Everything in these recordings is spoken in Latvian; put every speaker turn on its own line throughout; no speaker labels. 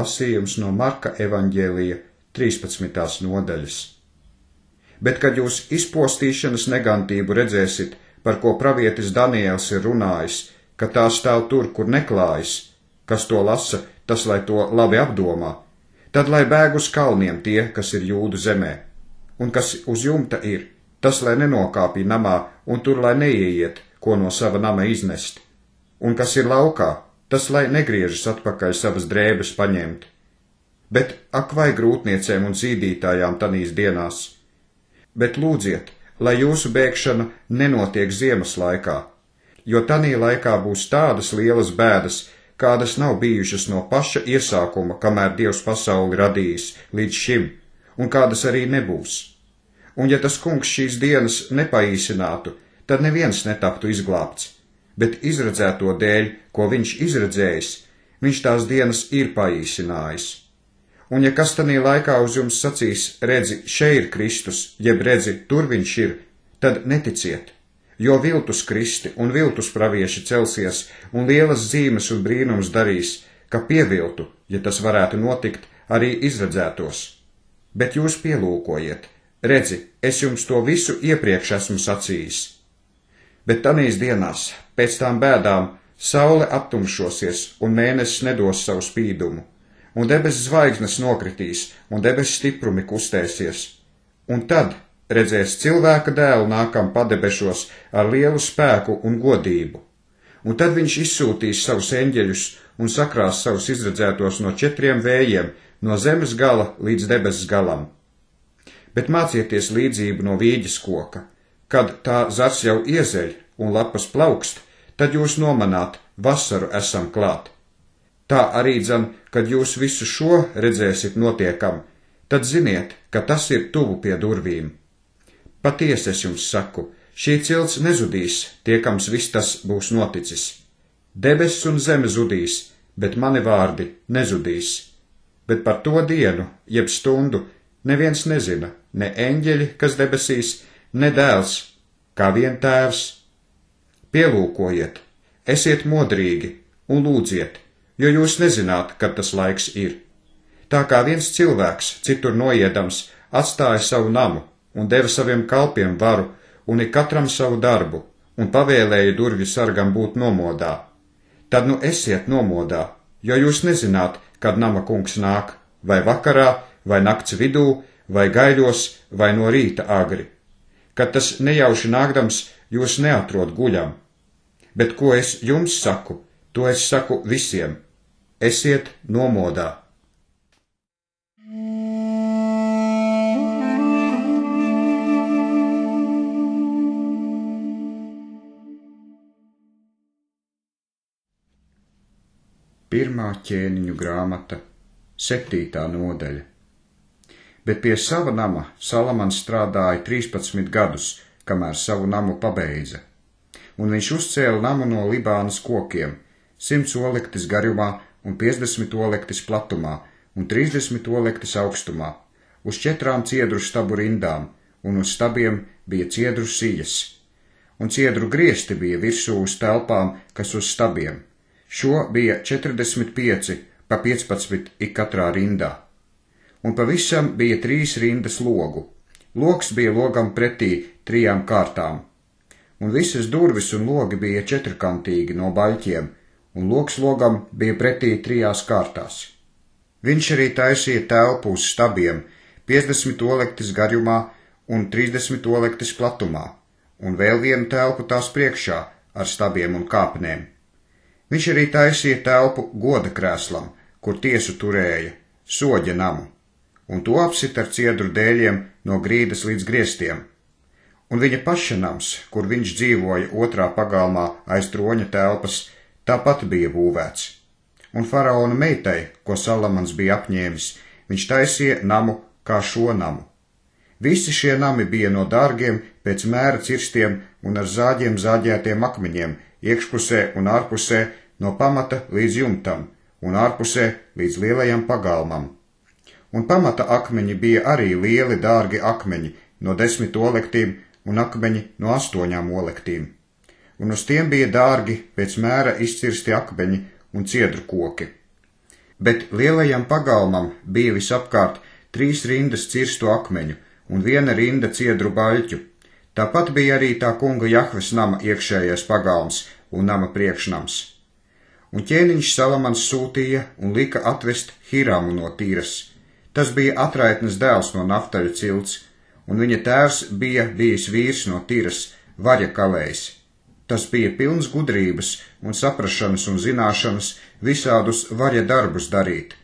lasījums no Marka evaņģēlija 13. nodaļas. Bet, kad jūs izpostīšanas negantību redzēsit, par ko pravietis Daniēls ir runājis, ka tā stāv tur, kur neklājas, kas to lasa, tas lai to labi apdomā, tad lai bēg uz kalniem tie, kas ir Jūdu zemē, un kas uz jumta ir, tas lai nenokāpj namā, un tur lai neieiet, ko no sava nama iznest, un kas ir laukā, tas lai negriežas atpakaļ savas drēbes paņemt. Bet ak vai grūtniecēm un zīdītājām tanīs dienās, bet lūdziet, lai jūsu bēgšana nenotiek ziemas laikā, jo tanī laikā būs tādas lielas bēdas, kādas nav bijušas no paša iesākuma, kamēr Dievs pasauli radījis līdz šim, un kādas arī nebūs. Un ja tas kungs šīs dienas nepaīsinātu, tad neviens netaptu izglābts, bet izredzēto dēļ, ko viņš izredzējis, viņš tās dienas ir paīsinājis. Un ja kas tanī laikā uz jums sacīs, redzi, šeit ir Kristus, jeb redzi, tur viņš ir, tad neticiet, jo viltus kristi un viltus pravieši celsies un lielas zīmes un brīnums darīs, ka pieviltu, ja tas varētu notikt, arī izredzētos. Bet jūs pielūkojiet, redzi, es jums to visu iepriekš esmu sacījis. Bet tanīs dienās, pēc tām bēdām, saule aptumšosies un mēnesis nedos savu spīdumu, un debesis zvaigznes nokritīs, un debesis stiprumi kustēsies. Un tad redzēs cilvēka dēlu nākam padebešos ar lielu spēku un godību. Un tad viņš izsūtīs savus eņģeļus un sakrās savus izredzētos no 4 vējiem, no zemes gala līdz debesis galam. Bet mācieties līdzību no vīģes koka. Kad tā zars jau iezeļ un lapas plaukst, tad jūs nomanāt, vasaru esam klāt. Tā arī dzan, kad jūs visu šo redzēsit notiekam, tad ziniet, ka tas ir tuvu pie durvīm. Patiesi es jums saku, šī cilts nezudīs, tiekams viss tas būs noticis. Debesis un zeme zudīs, bet mani vārdi nezudīs. Bet par to dienu, jeb stundu, neviens nezina, ne eņģeļi, kas debesīs, ne dēls, kā vien tēvs. Pielūkojiet, esiet modrīgi un lūdziet, jo jūs nezināt, kad tas laiks ir. Tā kā viens cilvēks, citur noiedams, atstāja savu namu un deva saviem kalpiem varu un ik katram savu darbu un pavēlēja durvju sargam būt nomodā. Tad nu esiet nomodā, jo jūs nezināt, kad nama kungs nāk, vai vakarā, vai nakts vidū, vai gaiļos, vai no rīta agri. Kad tas nejauši nākdams, jūs neatrod guļam. Bet ko es jums saku, to es saku visiem. Esiet nomodā. Pirmā ķēniņu grāmata, 7. nodaļa. Bet pie sava nama Salamans strādāja 13 gadus, kamēr savu namu pabeidza. Un viņš uzcēla namu no Libānas kokiem, 100 olektis garumā un 50 olektis platumā un 30 olektis augstumā, uz 4 ciedru stabu rindām, un uz stabiem bija ciedru sijas. Un ciedru griesti bija virsū uz telpām, kas uz stabiem. Šo bija 45 pa 15 ik katrā rindā. Un pavisam bija 3 rindas logu. Logs bija logam pretī 3 kārtām. Un visas durvis un logi bija 4-kantīgi no baļķiem, un logs logam bija pretī 3 kārtās. Viņš arī taisīja telpu uz stabiem, 50 olektis garumā un 30 olektis platumā, un vēl vienu telpu tās priekšā ar stabiem un kāpnēm. Viņš arī taisīja telpu goda krēslam, kur tiesu turēja, soģa namu, un to apsit ar ciedru dēļiem no grīdas līdz griestiem. Un viņa paša nams, kur viņš dzīvoja otrā pagalmā aiz troņa telpas, tāpat bija būvēts. Un faraona meitai, ko Salamans bija apņēmis, viņš taisīja namu kā šo namu. Visi šie nami bija no dārgiem, pēc mēra cirstiem un ar zāģiem zāģētiem akmeņiem, iekšpusē un ārpusē, no pamata līdz jumtam, un ārpusē līdz lielajam pagalmam. Un pamata akmeņi bija arī lieli dārgi akmeņi, no 10 olektīm, un akmeņi no 8 olektīm. Un uz tiem bija dārgi pēc mēra izcirsti akmeņi un ciedru koki. Bet lielajam pagalmam bija visapkārt 3 rindas cirstu akmeņu un 1 rinda ciedru baļķu. Tāpat bija arī tā kunga Jahves nama iekšējais pagalms un nama priekšnams. Un ķēniņš Salamans sūtīja un lika atvest Hiramu no Tīras. Tas bija Atraitnes dēls no Naftaļu cilts, un viņa tēvs bija bijis vīrs no Tīras, Varja kalējs. Tas bija pilns gudrības un saprašanas un zināšanas visādus Varja darbus darīt.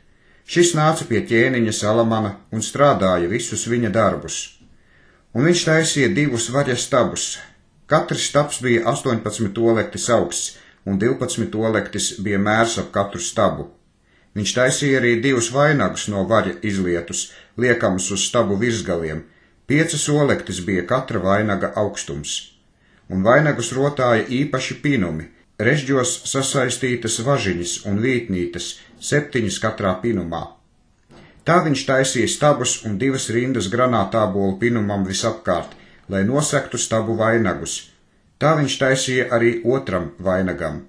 Šis nāca pie ķēniņa Salamana un strādāja visus viņa darbus. Un viņš taisīja 2 Varja stabus. Katrs stabs bija 18 olektis augsts, un 12 olektis bija mērs ap katru stabu. Viņš taisīja arī 2 vainagus no Varja izlietus, liekamus uz stabu virsgaliem. 5 olektis bija katra vainaga augstums. Un vainagus rotāja īpaši pinumi, režģos sasaistītas važiņas un vītnītes, 7 katrā pinumā. Tā viņš taisīja stabus un 2 rindas granātābolu pinumam visapkārt, lai nosektu stabu vainagus. Tā viņš taisīja arī otram vainagam.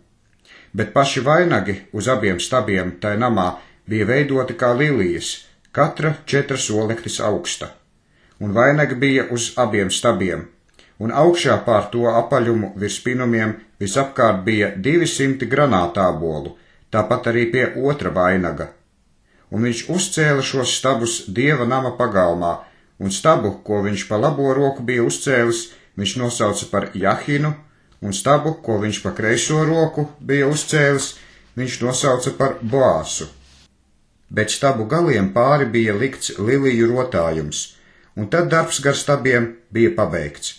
Bet paši vainagi uz abiem stabiem tai namā bija veidoti kā lilijas, katra 4 olektis augsta. Un vainagi bija uz abiem stabiem, un augšā pār to apaļumu virs pinumiem visapkārt bija 200 granātābolu, tāpat arī pie otra vainaga. Un viņš uzcēla šos stabus Dieva nama pagalmā, un stabu, ko viņš pa labo roku bija uzcēlis, viņš nosauca par Jahinu, un stabu, ko viņš pa kreiso roku bija uzcēlis, viņš nosauca par Boāsu. Bet stabu galiem pāri bija likts liliju rotājums, un tad darbs gar stabiem bija pabeigts.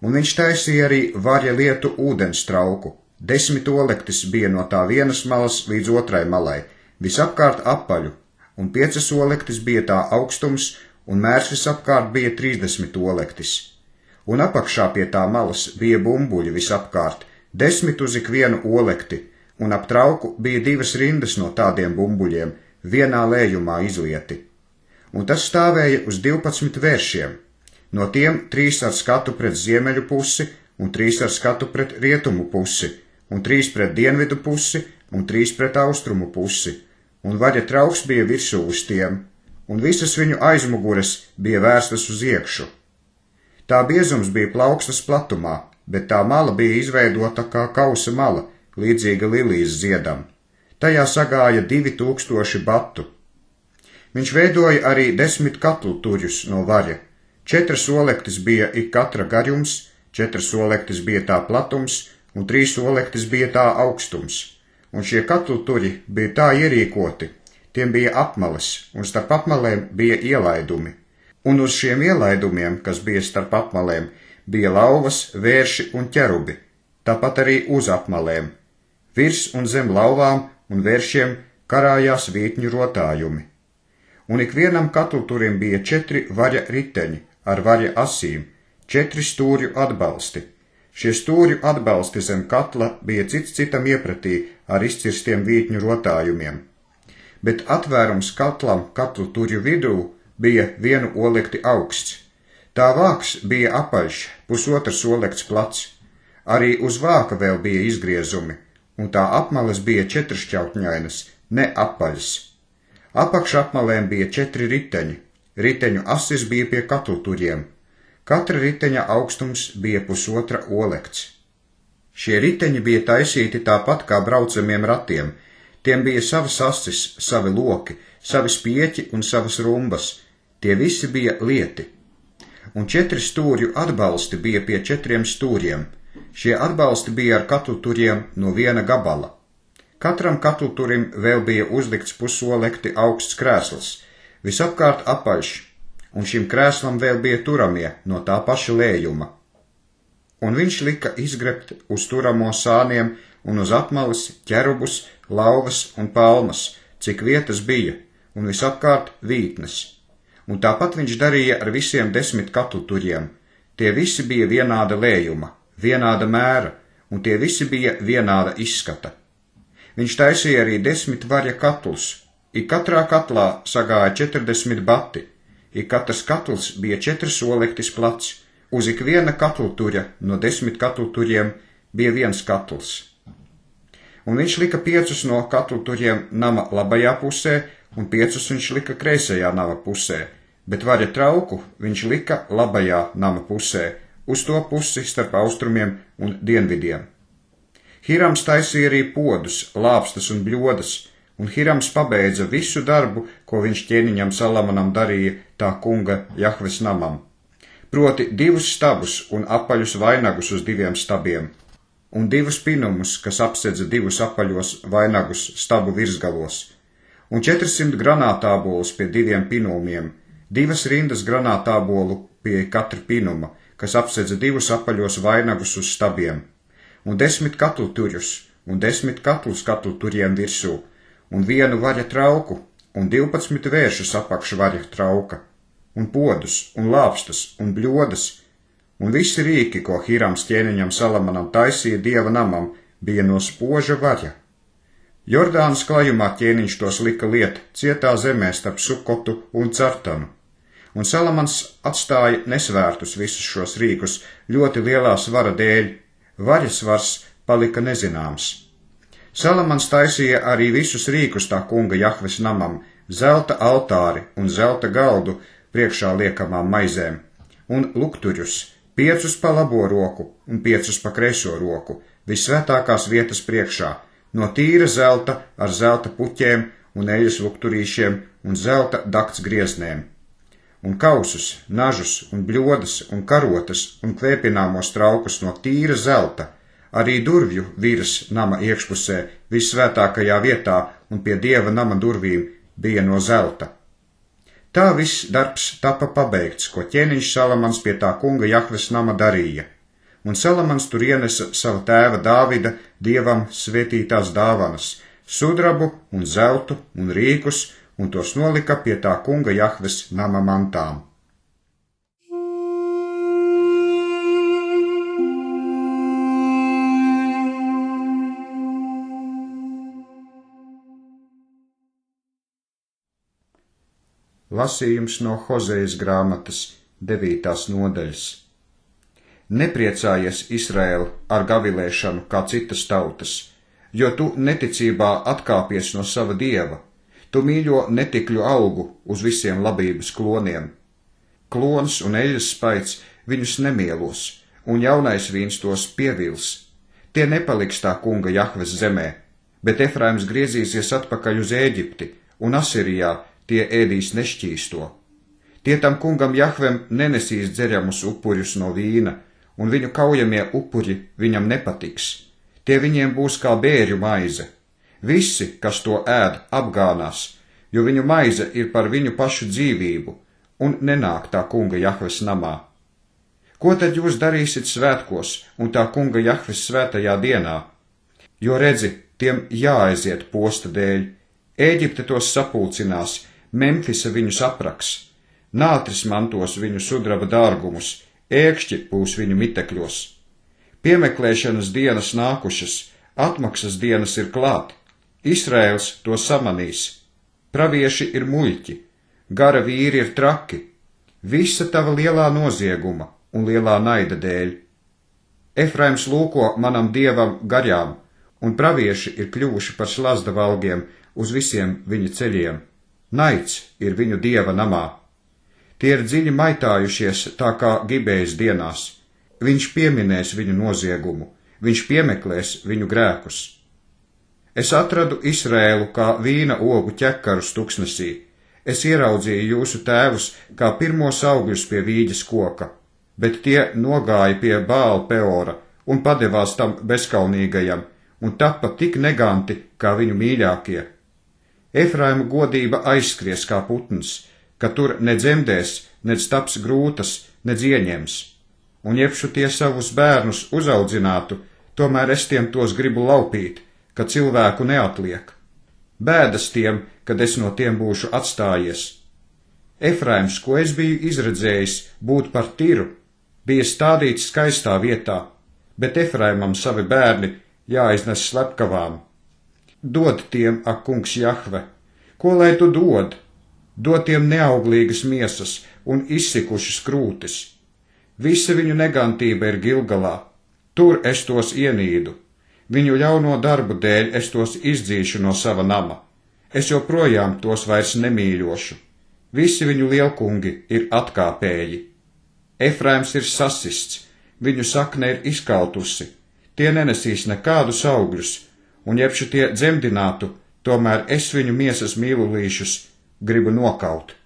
Un viņš taisīja arī Varja lietu ūdens trauku. 10 olektis bija no tā vienas malas līdz otrai malai, visapkārt apaļu, un 5 olektis bija tā augstums, un mērs visapkārt bija 30 olektis. Un apakšā pie tā malas bija bumbuļi visapkārt, 10 uz ikvienu olekti, un ap trauku bija 2 rindas no tādiem bumbuļiem, vienā lējumā izlieti. Un tas stāvēja uz 12 vēršiem, no tiem 3 ar skatu pret ziemeļu pusi, un 3 ar skatu pret rietumu pusi, un 3 pret dienvidu pusi, un 3 pret austrumu pusi, un Varja trauks bija virsū uz tiem, un visas viņu aizmugures bija vērstas uz iekšu. Tā biezums bija plaukstas platumā, bet tā mala bija izveidota kā kausa mala, līdzīga lilijas ziedam. Tajā sagāja 2000 batu. Viņš veidoja arī 10 katlu tuļus no Varja. 4 olektis bija ik katra garums, 4 olektis bija tā platums, un 3 olektis bija tā augstums. Un šie katlu tuļi bija tā ierīkoti, tiem bija apmales, un starp apmalēm bija ielaidumi. Un uz šiem ielaidumiem, kas bija starp apmalēm, bija lauvas, vērši un ķerubi, tāpat arī uz apmalēm. Virs un zem lauvām un vēršiem karājās vītņu rotājumi. Un ikvienam katluturim bija 4 Varja riteņi ar Varja asīm, 4 stūrju atbalsti. Šie stūrju atbalsti zem katla bija cits citam iepratī ar izcirstiem vītņu rotājumiem. Bet atvērums katlam katlu turju vidū bija 1 olekti augsts. Tā vāks bija apaļš, 1,5 olekts plats. Arī uz vāka vēl bija izgriezumi, un tā apmales bija 4šķautņainas, ne apaļas. Apakšapmalēm bija 4 riteņi, riteņu asis bija pie katluturiem. Katra riteņa augstums bija 1,5 olekts. Šie riteņi bija taisīti tāpat kā braucamiem ratiem, tiem bija savas asis, savi loki, savi spieķi un savas rumbas, tie visi bija lieti. Un 4 stūrju atbalsti bija pie 4 stūriem, šie atbalsti bija ar katluturiem no 1 gabala. Katram katluturim vēl bija uzlikts 1,5 olekti augsts krēsls, visapkārt apaļš, un šim krēslam vēl bija turamie no tā paša lējuma. Un viņš lika izgrebt uz turamo sāniem un uz apmales ķerubus, lauvas un palmas, cik vietas bija, un visapkārt vītnes. Un tāpat viņš darīja ar visiem 10 katluturiem. Tie visi bija vienāda lējuma, vienāda mēra, un tie visi bija vienāda izskata. Viņš taisīja arī 10 Varja katlus. Ik katrā katlā sagāja 40 bati. Ik katrs katls bija 4 olektis plats. Uz ikviena katlutuļa no 10 katlutuļiem bija 1 katls. un viņš lika 5 no katluturiem nama labajā pusē, un 5 viņš lika kreisajā nama pusē, bet vaļa trauku viņš lika labajā nama pusē, uz to pusi starp austrumiem un dienvidiem. Hirams taisīja arī podus, lāpstas un bļodas, un Hirams pabeidza visu darbu, ko viņš ķēniņam Salamonam darīja tā kunga Jahves namam. Proti 2 stabus un apaļus vainagus uz 2 stabiem, un 2 pinumus, kas apsedza 2 apaļos vainagus stabu virsgalos, un 400 granātābolus pie 2 pinumiem, 2 rindas granātābolu pie katra pinuma, kas apsedza 2 apaļos vainagus uz stabiem, un 10 katluturjus, un 10 katlus katluturiem virsū, un 1 vaļa trauku, un 12 vēršus apakš vaļa trauka, un podus, un lāpstas, un bļodas, un visi rīki, ko Hirams ķēniņam Salamonam taisīja dieva namam, bija no spoža vaļa. Jordānas klajumā ķēniņš tos lika liet cietā zemē starp Sukotu un Cartanu, un Salamans atstāja nesvērtus visus šos rīkus ļoti lielā svara dēļ, vaļas svars palika nezināms. Salamans taisīja arī visus rīkus tā kunga Jahves namam, zelta altāri un zelta galdu priekšā liekamām maizēm, un luktuļus, 5 pa labo roku un 5 pa kreiso roku, visvētākās vietas priekšā, no tīra zelta ar zelta puķēm un eļas lukturīšiem un zelta dakts grieznēm, un kausus, nažus un bļodas un karotas un kvēpināmos traukus no tīra zelta, arī durvju virs nama iekšpusē, visvētākajā vietā un pie dieva nama durvīm bija no zelta. Tā viss darbs tapa pabeigts, ko ķēniņš Salamans pie tā kunga Jahves nama darīja, un Salamans tur ienesa sava tēva Dāvida dievam svētītās dāvanas, sudrabu un zeltu un rīkus, un tos nolika pie tā kunga Jahves nama mantām. Lasījums no Hozejas grāmatas 9. nodaļas. Nepriecājies, Izraēl, ar gavilēšanu kā citas tautas, jo tu neticībā atkāpies no sava dieva, tu mīļo netikļu augu uz visiem labības kloniem. Klons un eļas spaids viņus nemielos, un jaunais vīns tos pievils. Tie nepaliks tā kunga Jahves zemē, bet Efraims griezīsies atpakaļ uz Ēģipti, un Asirijā tie ēdīs nešķīsto. Tie tam kungam Jahvem nenesīs dzeļamus upuļus no vīna, un viņu kaujamie upuļi viņam nepatiks. Tie viņiem būs kā bērju maize. Visi, kas to ēd, apgānās, jo viņu maize ir par viņu pašu dzīvību, un nenāk tā kunga Jahves namā. Ko tad jūs darīsit svētkos un tā kunga Jahves svētajā dienā? Jo redzi, tiem jāaiziet posta dēļ. Ēģipte tos sapulcinās, Memfisa viņus apraks, nātris mantos viņu sudraba dārgumus, ēkšķi būs viņu mitekļos. Piemeklēšanas dienas nākušas, atmaksas dienas ir klāt, Izraēls to samanīs, pravieši ir muļķi, gara vīri ir traki, visa tava lielā nozieguma un lielā naida dēļ. Efraims lūko manam dievam garām, un pravieši ir kļuvuši par slazda valgiem uz visiem viņa ceļiem. Naids ir viņu dieva namā. Tie ir dziļi maitājušies tā kā Gibējas dienās. Viņš pieminēs viņu noziegumu, viņš piemeklēs viņu grēkus. Es atradu Izraēlu kā vīna ogu ķekarus tuksnesī. Es ieraudzīju jūsu tēvus kā pirmos augļus pie vīģes koka, bet tie nogāja pie Bāla Peora un padevās tam bezkaunīgajam, un tapa tik neganti kā viņu mīļākie. Efraima godība aizskries kā putns, ka tur nedzemdēs, nedz taps grūtas, nedz ieņems. Un jebšu tie savus bērnus uzaudzinātu, tomēr es tiem tos gribu laupīt, ka cilvēku neatliek. Bēdas tiem, kad es no tiem būšu atstājies. Efraims, ko es biju izredzējis būt par Tiru, bija stādīts skaistā vietā, bet Efraimam savi bērni jāiznes slepkavām. Dod tiem, ak kungs Jahve, ko lai tu dod? Dod tiem neauglīgas miesas un izsikušas krūtis. Visa viņu negantība ir Gilgalā, tur es tos ienīdu. Viņu ļauno darbu dēļ es tos izdzīšu no sava nama. Es joprojām tos vairs nemīļošu. Visi viņu lielkungi ir atkāpēji. Efraims ir sasists, viņu sakne ir izkautusi, tie nenesīs nekādus augļus, un jebšu tie dzemdinātu, tomēr es viņu miesas mīlulīšus gribu nokaut.